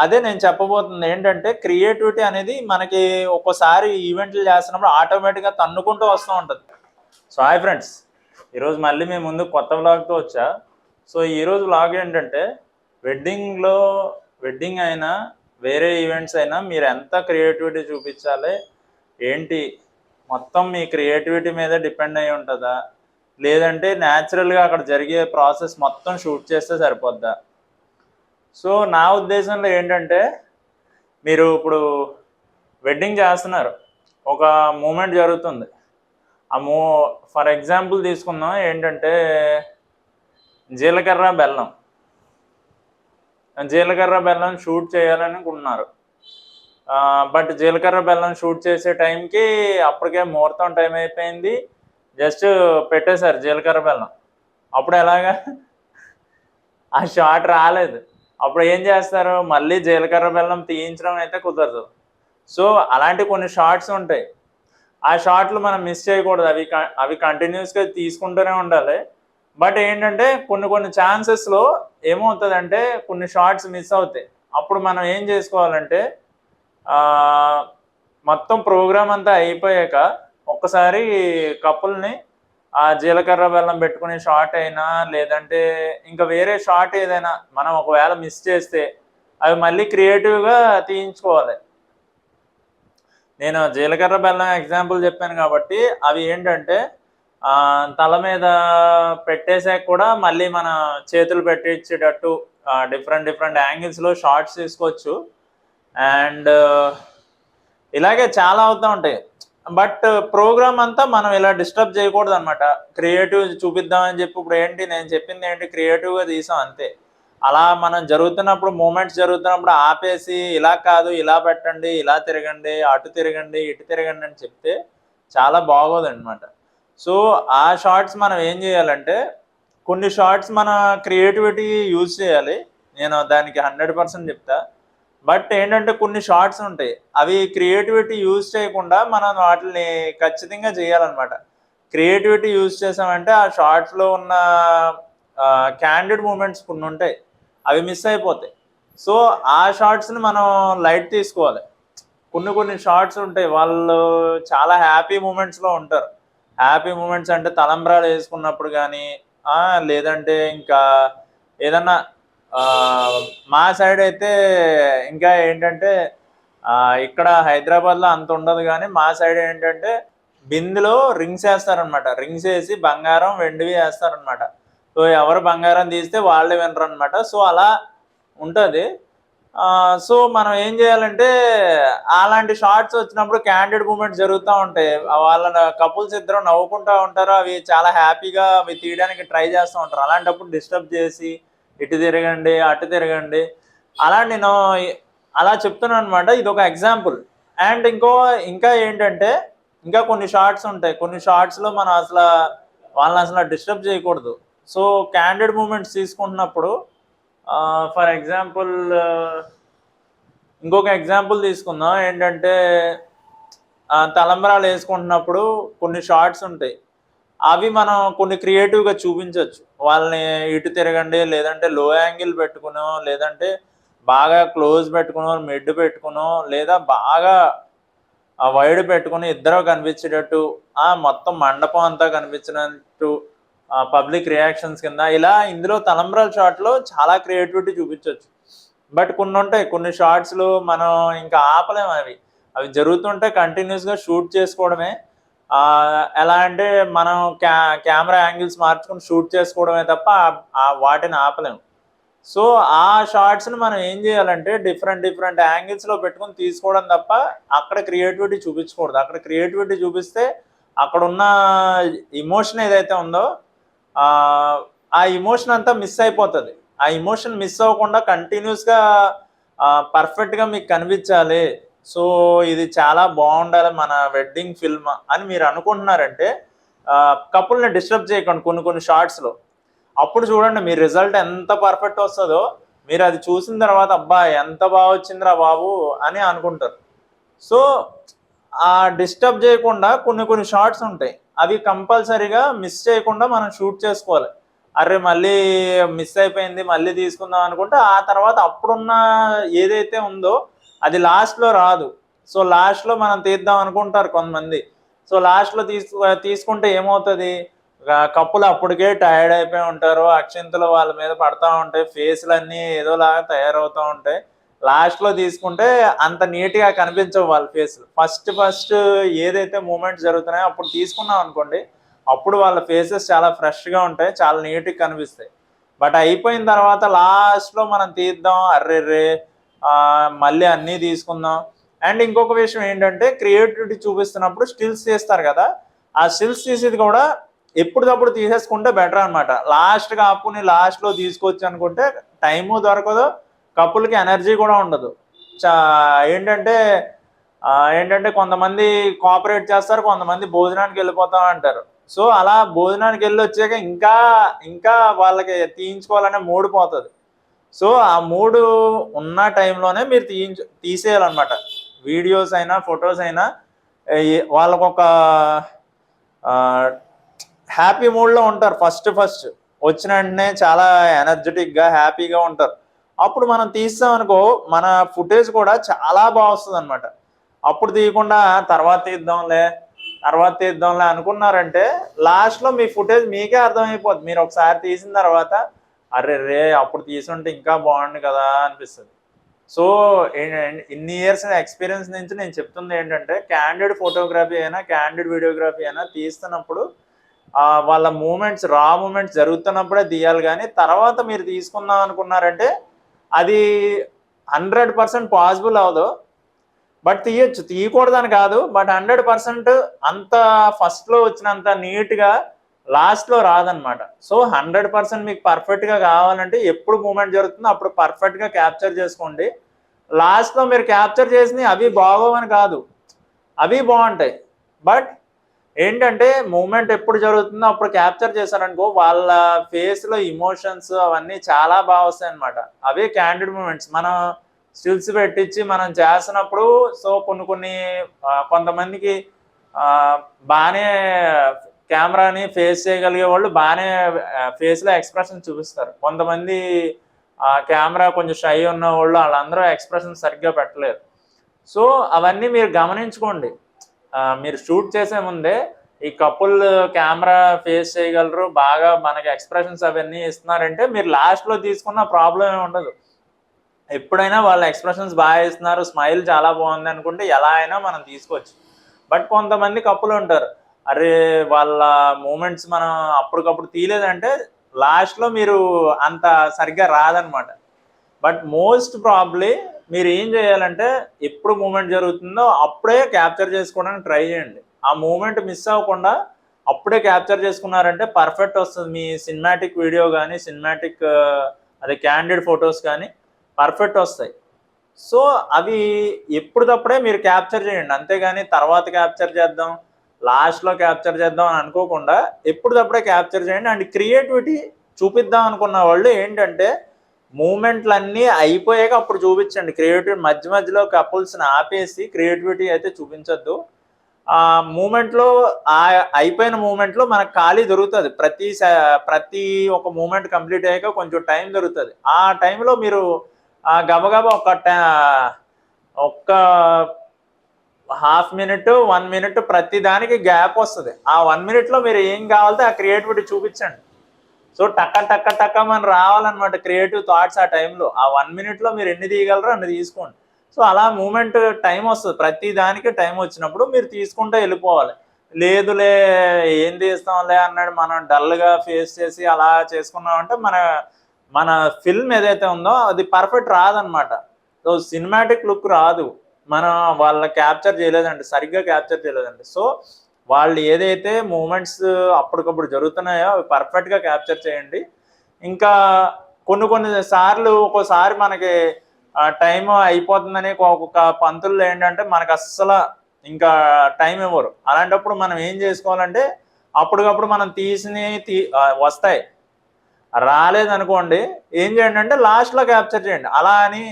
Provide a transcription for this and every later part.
అదే నేను చెప్పబోతుంది ఏంటంటే క్రియేటివిటీ అనేది మనకి ఒక్కోసారి ఈవెంట్లు చేస్తున్నప్పుడు ఆటోమేటిక్గా తన్నుకుంటూ వస్తూ ఉంటుంది. సో హాయ్ ఫ్రెండ్స్, ఈరోజు మళ్ళీ మేము ముందు కొత్త వ్లాగ్తో వచ్చా. సో ఈరోజు వ్లాగ్ ఏంటంటే వెడ్డింగ్ అయినా వేరే ఈవెంట్స్ అయినా మీరు ఎంత క్రియేటివిటీ చూపించాలి ఏంటి, మొత్తం మీ క్రియేటివిటీ మీద డిపెండ్ అయి ఉంటుందా, లేదంటే న్యాచురల్గా అక్కడ జరిగే ప్రాసెస్ మొత్తం షూట్ చేస్తే సరిపోద్దా? సో నా ఉద్దేశంలో ఏంటంటే, మీరు ఇప్పుడు వెడ్డింగ్ చేస్తున్నారు, ఒక మూమెంట్ జరుగుతుంది. ఫర్ ఎగ్జాంపుల్ తీసుకుందాం, ఏంటంటే జీలకర్ర బెల్లం షూట్ చేయాలనుకుంటున్నారు. బట్ జీలకర్ర బెల్లం షూట్ చేసే టైంకి అప్పటికే ముహూర్తం టైం అయిపోయింది, జస్ట్ పెట్టేశారు జీలకర్ర బెల్లం. అప్పుడు ఎలాగా ఆ షాట్ రాలేదు. అప్పుడు ఏం చేస్తారు, మళ్ళీ జీలకర్ర బెల్లం తీయించడం అయితే కుదరదు. సో అలాంటి కొన్ని షార్ట్స్ ఉంటాయి. ఆ షార్ట్లు మనం మిస్ చేయకూడదు, అవి కంటిన్యూస్గా తీసుకుంటూనే ఉండాలి. బట్ ఏంటంటే కొన్ని ఛాన్సెస్లో ఏమవుతుందంటే కొన్ని షార్ట్స్ మిస్ అవుతాయి. అప్పుడు మనం ఏం చేసుకోవాలంటే, మొత్తం ప్రోగ్రామ్ అంతా అయిపోయాక ఒక్కసారి కపుల్ని ఆ జీలకర్ర బెల్లం పెట్టుకునే షార్ట్ అయినా, లేదంటే ఇంకా వేరే షార్ట్ ఏదైనా మనం ఒకవేళ మిస్ చేస్తే అవి మళ్ళీ క్రియేటివ్గా తీయించుకోవాలి. నేను జీలకర్ర బెల్లం ఎగ్జాంపుల్ చెప్పాను కాబట్టి అవి ఏంటంటే తల మీద పెట్టేసాక కూడా మళ్ళీ మన చేతులు పెట్టించేటట్టు డిఫరెంట్ యాంగిల్స్లో షార్ట్స్ తీసుకోవచ్చు. అండ్ ఇలాగే చాలా అవుతూ ఉంటాయి. బట్ ప్రోగ్రామ్ అంతా మనం ఇలా డిస్టర్బ్ చేయకూడదు అనమాట. క్రియేటివ్ చూపిద్దామని చెప్పి ఇప్పుడు ఏంటి నేను చెప్పింది ఏంటి, క్రియేటివ్గా తీసాం అంతే. అలా మనం మూమెంట్స్ జరుగుతున్నప్పుడు ఆపేసి ఇలా కాదు ఇలా పెట్టండి, ఇలా తిరగండి, అటు తిరగండి, ఇటు తిరగండి అని చెప్తే చాలా బాగోదు అనమాట. సో ఆ షార్ట్స్ మనం ఏం చేయాలంటే, కొన్ని షార్ట్స్ మన క్రియేటివిటీ యూజ్ చేయాలి, నేను దానికి 100% చెప్తా. బట్ ఏంటంటే కొన్ని షార్ట్స్ ఉంటాయి, అవి క్రియేటివిటీ యూజ్ చేయకుండా మనం వాటిని ఖచ్చితంగా చేయాలన్నమాట. క్రియేటివిటీ యూజ్ చేసామంటే ఆ షార్ట్స్లో ఉన్న క్యాండిడ్ మూమెంట్స్ కొన్ని ఉంటాయి, అవి మిస్ అయిపోతాయి. సో ఆ షార్ట్స్ని మనం లైట్ తీసుకోవాలి. కొన్ని షార్ట్స్ ఉంటాయి, వాళ్ళు చాలా హ్యాపీ మూమెంట్స్లో ఉంటారు. హ్యాపీ మూమెంట్స్ అంటే తలంబ్రాలు వేసుకున్నప్పుడు కానీ, లేదంటే ఇంకా ఏదన్నా మా సైడ్ అయితే ఇంకా ఏంటంటే ఇక్కడ హైదరాబాద్లో అంత ఉండదు, కానీ మా సైడ్ ఏంటంటే బిందులో రింగ్స్ వేస్తారనమాట. రింగ్స్ వేసి బంగారం వెండివి వేస్తారనమాట. సో ఎవరు బంగారం తీస్తే వాళ్ళే వినరు అనమాట. సో అలా ఉంటుంది. సో మనం ఏం చేయాలంటే, అలాంటి షార్ట్స్ వచ్చినప్పుడు క్యాండిడ్ మూమెంట్స్ జరుగుతూ ఉంటాయి, వాళ్ళ కపుల్స్ ఇద్దరు నవ్వుకుంటూ ఉంటారు, అవి చాలా హ్యాపీగా అవి తీయడానికి ట్రై చేస్తూ ఉంటారు. అలాంటప్పుడు డిస్టర్బ్ చేసి ఇటు తిరగండి అటు తిరగండి అలా నేను అలా చెప్తున్నాను అనమాట. ఇది ఒక ఎగ్జాంపుల్. అండ్ ఇంకా ఏంటంటే, ఇంకా కొన్ని షార్ట్స్ ఉంటాయి, కొన్ని షార్ట్స్లో మనం వాళ్ళని అసలు డిస్టర్బ్ చేయకూడదు. సో క్యాండిడ్ మూమెంట్స్ తీసుకుంటున్నప్పుడు ఫర్ ఎగ్జాంపుల్ ఇంకొక ఎగ్జాంపుల్ తీసుకుందాం. ఏంటంటే తలంబరాలు వేసుకుంటున్నప్పుడు కొన్ని షార్ట్స్ ఉంటాయి, అవి మనం కొన్ని క్రియేటివ్గా చూపించవచ్చు. వాళ్ళని ఇటు తిరగండి, లేదంటే లో యాంగిల్ పెట్టుకునో, లేదంటే బాగా క్లోజ్ పెట్టుకునో, మిడ్ పెట్టుకునో, లేదా బాగా వైడ్ పెట్టుకుని ఇద్దరు కనిపించేటట్టు, మొత్తం మండపం అంతా కనిపించినట్టు, పబ్లిక్ రియాక్షన్స్ కింద ఇలా ఇందులో తలంబ్రాల షాట్లో చాలా క్రియేటివిటీ చూపించవచ్చు. బట్ కొన్ని ఉంటాయి, కొన్ని షార్ట్స్లో మనం ఇంకా ఆపలేము, అవి జరుగుతుంటే కంటిన్యూస్గా షూట్ చేసుకోవడమే. ఎలా అంటే మనం కెమెరా యాంగిల్స్ మార్చుకుని షూట్ చేసుకోవడమే తప్ప వాటిని ఆపలేము. సో ఆ షార్ట్స్ని మనం ఏం చేయాలంటే డిఫరెంట్ యాంగిల్స్లో పెట్టుకుని తీసుకోవడం తప్ప అక్కడ క్రియేటివిటీ చూపించకూడదు. అక్కడ క్రియేటివిటీ చూపిస్తే అక్కడున్న ఇమోషన్ ఏదైతే ఉందో ఆ ఇమోషన్ అంతా మిస్ అయిపోతుంది. ఆ ఇమోషన్ మిస్ అవ్వకుండా కంటిన్యూస్గా పర్ఫెక్ట్గా మీకు కనిపించాలి, సో ఇది చాలా బాగుండాలి మన వెడ్డింగ్ ఫిల్మ్ అని మీరు అనుకుంటున్నారంటే కపుల్ని డిస్టర్బ్ చేయకండి కొన్ని షార్ట్స్లో. అప్పుడు చూడండి మీ రిజల్ట్ ఎంత పర్ఫెక్ట్ వస్తుందో, మీరు అది చూసిన తర్వాత అబ్బా ఎంత బాగా వచ్చిందిరా బాబు అని అనుకుంటారు. సో ఆ డిస్టర్బ్ చేయకుండా కొన్ని షార్ట్స్ ఉంటాయి, అవి కంపల్సరీగా మిస్ చేయకుండా మనం షూట్ చేసుకోవాలి. అరే మళ్ళీ మిస్ అయిపోయింది మళ్ళీ తీసుకుందాం అనుకుంటే ఆ తర్వాత అప్పుడున్న ఏదైతే ఉందో అది లాస్ట్లో రాదు. సో లాస్ట్లో మనం తీద్దాం అనుకుంటారు కొంతమంది. సో లాస్ట్లో తీసుకుంటే ఏమవుతుంది, కప్పులు అప్పటికే టైర్డ్ అయిపోయి ఉంటారు, అక్షింతలు వాళ్ళ మీద పడతా ఉంటాయి, ఫేస్లన్నీ ఏదోలాగా తయారవుతూ ఉంటాయి. లాస్ట్లో తీసుకుంటే అంత నీట్గా కనిపించవు వాళ్ళ ఫేస్లు. ఫస్ట్ ఏదైతే మూమెంట్స్ జరుగుతున్నాయో అప్పుడు తీసుకున్నాం అనుకోండి, అప్పుడు వాళ్ళ ఫేసెస్ చాలా ఫ్రెష్గా ఉంటాయి, చాలా నీట్గా కనిపిస్తాయి. బట్ అయిపోయిన తర్వాత లాస్ట్లో మనం తీద్దాం, అర్రెర్రే మళ్ళీ అన్నీ తీసుకుందాం. అండ్ ఇంకొక విషయం ఏంటంటే, క్రియేటివిటీ చూపిస్తున్నప్పుడు స్టిల్స్ తీస్తారు కదా, ఆ స్టిల్స్ తీసేది కూడా ఎప్పటికప్పుడు తీసేసుకుంటే బెటర్ అనమాట. లాస్ట్గా ఆపుకుని లాస్ట్లో తీసుకొచ్చి అనుకుంటే టైము దొరకదు, కప్పులకి ఎనర్జీ కూడా ఉండదు. ఏంటంటే కొంతమంది కోఆపరేట్ చేస్తారు, కొంతమంది భోజనానికి వెళ్ళిపోతాం అంటారు. సో అలా భోజనానికి వెళ్ళి వచ్చాక ఇంకా వాళ్ళకి తీయించుకోవాలనే మూడు పోతుంది. సో ఆ మూడు ఉన్న టైంలోనే మీరు తీసేయాలన్నమాట. వీడియోస్ అయినా ఫొటోస్ అయినా వాళ్ళకొక హ్యాపీ మూడ్లో ఉంటారు. ఫస్ట్ వచ్చిన వెంటనే చాలా ఎనర్జెటిక్గా హ్యాపీగా ఉంటారు. అప్పుడు మనం తీస్తామనుకో మన ఫుటేజ్ కూడా చాలా బాగా వస్తుంది అనమాట. అప్పుడు తీయకుండా తర్వాత తీద్దాంలే అనుకున్నారంటే లాస్ట్లో మీ ఫుటేజ్ మీకే అర్థమైపోద్ది. మీరు ఒకసారి తీసిన తర్వాత అరే అప్పుడు తీసుంటే ఇంకా బాగుండు కదా అనిపిస్తుంది. సో ఇన్ని ఇయర్స్ ఎక్స్పీరియన్స్ నుంచి నేను చెప్తుంది ఏంటంటే, క్యాండిడ్ ఫోటోగ్రఫీ అయినా క్యాండిడ్ వీడియోగ్రఫీ అయినా తీస్తున్నప్పుడు వాళ్ళ మూమెంట్స్ రా మూమెంట్స్ జరుగుతున్నప్పుడే తీయాలి. కానీ తర్వాత మీరు తీసుకుందాం అనుకున్నారంటే అది 100% పాసిబుల్ అవ్వదు. బట్ తీయకూడదని కాదు, బట్ 100% అంత ఫస్ట్లో వచ్చినంత నీట్గా లాస్ట్లో రాదనమాట. సో 100% మీకు పర్ఫెక్ట్గా కావాలంటే ఎప్పుడు మూమెంట్ జరుగుతుందో అప్పుడు పర్ఫెక్ట్గా క్యాప్చర్ చేసుకోండి. లాస్ట్లో మీరు క్యాప్చర్ చేసి అవి బాగోవని కాదు, అవి బాగుంటాయి. బట్ ఏంటంటే మూమెంట్ ఎప్పుడు జరుగుతుందో అప్పుడు క్యాప్చర్ చేశారనుకో వాళ్ళ ఫేస్లో ఇమోషన్స్ అవన్నీ చాలా బాగా వస్తాయి అనమాట. అవే క్యాండిడ్ మూమెంట్స్. మనం స్టిల్స్ పెట్టించి మనం చేస్తున్నప్పుడు సో కొంతమందికి బాగానే కెమెరాని ఫేస్ చేయగలిగే వాళ్ళు బాగానే ఫేస్లో ఎక్స్ప్రెషన్ చూపిస్తారు. కొంతమంది కెమెరా కొంచెం షై ఉన్న వాళ్ళు వాళ్ళందరూ ఎక్స్ప్రెషన్ సరిగ్గా పెట్టలేరు. సో అవన్నీ మీరు గమనించుకోండి. మీరు షూట్ చేసే ముందే ఈ కపుల్ కెమెరా ఫేస్ చేయగలరు, బాగా మనకి ఎక్స్ప్రెషన్స్ అవన్నీ ఇస్తున్నారంటే మీరు లాస్ట్లో తీసుకున్న ప్రాబ్లం ఏమి ఉండదు. ఎప్పుడైనా వాళ్ళ ఎక్స్ప్రెషన్స్ బాగా ఇస్తున్నారు, స్మైల్ చాలా బాగుంది అనుకుంటే ఎలా అయినా మనం తీసుకోవచ్చు. బట్ కొంతమంది కప్పులు ఉంటారు, అరే వాళ్ళ మూమెంట్స్ మనం అప్పటికప్పుడు తీయలేదంటే లాస్ట్లో మీరు అంత సరిగ్గా రాదనమాట. బట్ మోస్ట్ ప్రాబ్లీ మీరు ఏం చేయాలంటే ఎప్పుడు మూమెంట్ జరుగుతుందో అప్పుడే క్యాప్చర్ చేసుకోవడానికి ట్రై చేయండి. ఆ మూమెంట్ మిస్ అవ్వకుండా అప్పుడే క్యాప్చర్ చేసుకున్నారంటే పర్ఫెక్ట్ వస్తుంది. మీ సినిమాటిక్ వీడియో కానీ సినిమాటిక్ అదే క్యాండిడ్ ఫొటోస్ కానీ పర్ఫెక్ట్ వస్తాయి. సో అవి ఎప్పుడప్పుడే మీరు క్యాప్చర్ చేయండి, అంతేగాని తర్వాత క్యాప్చర్ చేద్దాం లాస్ట్లో క్యాప్చర్ చేద్దాం అని అనుకోకుండా ఎప్పుడప్పుడే క్యాప్చర్ చేయండి. అండ్ క్రియేటివిటీ చూపిద్దాం అనుకున్న వాళ్ళు ఏంటంటే మూమెంట్లన్నీ అయిపోయాక అప్పుడు చూపించండి. క్రియేటివిటీ మధ్యలో కపుల్స్ని ఆపేసి క్రియేటివిటీ అయితే చూపించద్దు. ఆ మూమెంట్లో అయిపోయిన మూమెంట్లో మనకు ఖాళీ దొరుకుతుంది. ప్రతి ఒక మూమెంట్ కంప్లీట్ అయ్యాక కొంచెం టైం దొరుకుతుంది. ఆ టైంలో మీరు గబగబా ఒక్క హాఫ్ మినిట్ 1 మినిట్ ప్రతి దానికి గ్యాప్ వస్తుంది. ఆ 1 మినిట్లో మీరు ఏం కావాలితే ఆ క్రియేటివిటీ చూపించండి. సో టక్క మనం రావాలన్నమాట క్రియేటివ్ థాట్స్ ఆ టైంలో. ఆ 1 మినిట్లో మీరు ఎన్ని తీయగలరో అన్ని తీసుకోండి. సో అలా మూమెంట్ టైం వస్తుంది. ప్రతి దానికి టైం వచ్చినప్పుడు మీరు తీసుకుంటూ వెళ్ళిపోవాలి. లేదులే ఏం తీస్తాంలే అన్నాడు మనం డల్గా ఫేస్ చేసి అలా చేసుకున్నామంటే మన ఫిల్మ్ ఏదైతే ఉందో అది పర్ఫెక్ట్ రాదనమాట. సో సినిమాటిక్ లుక్ రాదు, మనం వాళ్ళ క్యాప్చర్ చేయలేదండి, సరిగ్గా క్యాప్చర్ చేయలేదండి. సో వాళ్ళు ఏదైతే మూమెంట్స్ అప్పటికప్పుడు జరుగుతున్నాయో అవి పర్ఫెక్ట్గా క్యాప్చర్ చేయండి. ఇంకా కొన్ని సార్లు ఒక్కోసారి మనకి టైం అయిపోతుందని ఒక్కొక్క పంతులు ఏంటంటే మనకు అస్సలు ఇంకా టైం ఇవ్వరు. అలాంటప్పుడు మనం ఏం చేసుకోవాలంటే అప్పటికప్పుడు మనం వస్తాయి, రాలేదనుకోండి ఏం చేయండి అంటే లాస్ట్లో క్యాప్చర్ చేయండి. అలా అని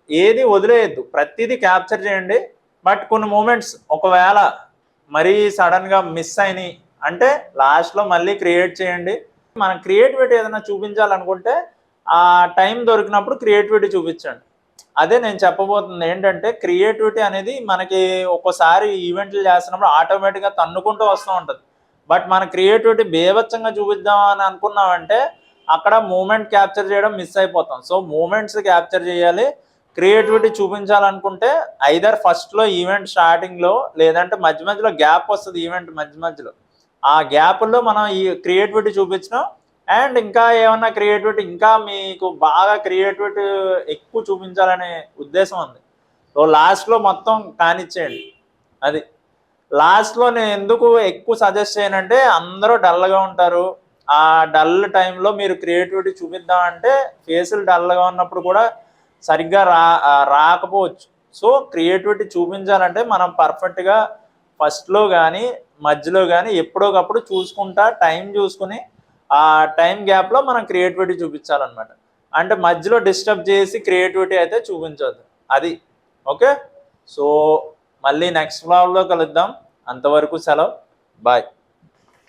ఏది వదిలేయద్దు, ప్రతిదీ క్యాప్చర్ చేయండి. బట్ కొన్ని మూమెంట్స్ ఒకవేళ మరీ సడన్గా మిస్ అయినాయి అంటే లాస్ట్లో మళ్ళీ క్రియేట్ చేయండి. మనం క్రియేటివిటీ ఏదైనా చూపించాలనుకుంటే ఆ టైం దొరికినప్పుడు క్రియేటివిటీ చూపించండి. అదే నేను చెప్పబోతుంది ఏంటంటే, క్రియేటివిటీ అనేది మనకి ఒక్కోసారి ఈవెంట్లు చేస్తున్నప్పుడు ఆటోమేటిక్గా తన్నుకుంటూ వస్తూ ఉంటుంది. బట్ మన క్రియేటివిటీ బీభత్సంగా చూపిద్దాం అని అనుకున్నామంటే అక్కడ మూమెంట్ క్యాప్చర్ చేయడం మిస్ అయిపోతాం. సో మూమెంట్స్ క్యాప్చర్ చేయాలి. క్రియేటివిటీ చూపించాలనుకుంటే ఐదర్ ఫస్ట్లో ఈవెంట్ స్టార్టింగ్లో, లేదంటే మధ్య మధ్యలో గ్యాప్ వస్తుంది ఈవెంట్ మధ్య మధ్యలో. ఆ గ్యాప్లో మనం ఈ క్రియేటివిటీ చూపించడం, అండ్ ఇంకా ఏమన్నా క్రియేటివిటీ, ఇంకా మీకు బాగా క్రియేటివిటీ ఎక్కువ చూపించాలనే ఉద్దేశం ఉంది. సో లాస్ట్లో మొత్తం కానిచ్చేయండి. అది లాస్ట్లో నేను ఎందుకు ఎక్కువ సజెస్ట్ చేయనంటే, అందరూ డల్గా ఉంటారు. ఆ డల్ టైంలో మీరు క్రియేటివిటీ చూపిద్దామంటే ఫేసులు డల్గా ఉన్నప్పుడు కూడా సరిగ్గా రాకపోవచ్చు. సో క్రియేటివిటీ చూపించాలంటే మనం పర్ఫెక్ట్గా ఫస్ట్లో కానీ మధ్యలో కానీ ఎప్పుడోకప్పుడు చూసుకుంటా టైం చూసుకుని ఆ టైం గ్యాప్లో మనం క్రియేటివిటీ చూపించాలన్నమాట. అంటే మధ్యలో డిస్టర్బ్ చేసి క్రియేటివిటీ అయితే చూపించవద్దు. అది ఓకే. సో మళ్ళీ నెక్స్ట్ వ్లాగ్లో కలుద్దాం. అంతవరకు సెలవు. బాయ్.